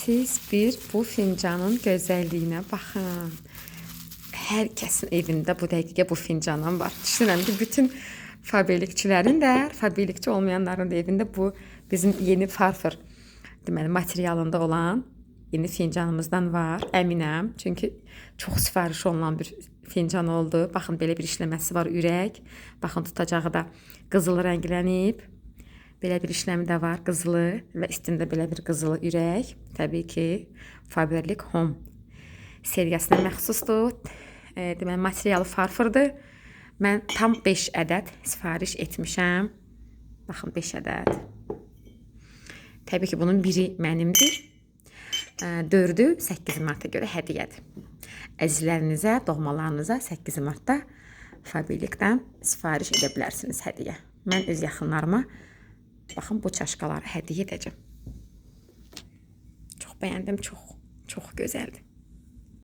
Siz bir bu fincanın gözəlliyinə baxın. Hər kəsin evində bu dəqiqə bu fincanım var. Düşünürəm ki, bütün fabrikçilərin də, fabrikçi olmayanların da evində bu bizim yeni farfır deməli materialında olan yeni fincanımızdan var. Əminəm. Çünki çox sifariş olunan bir fincan oldu. Baxın, belə bir işləməsi var, ürək. Baxın, tutacağı da qızıl rənglənib. Belə bir işləmi də var, qızılı və üstündə belə bir qızılı ürək. Təbii ki, Faberlic Home seriyasına məxsusdur. Deməli, materialı farfırdır. Mən tam 5 ədəd sifariş etmişəm. Baxın, 5 ədəd. Təbii ki, bunun biri mənimdir. 4-ü 8 marta görə hədiyyədir. Əzizlərinizə, doğmalarınıza 8 martda Faberlic'dən sifariş edə bilərsiniz hədiyyə. Mən öz yaxınlarıma baxın bu çaşkaları hədiyyə edəcəm. Çox bəyəndim, çox gözəldir.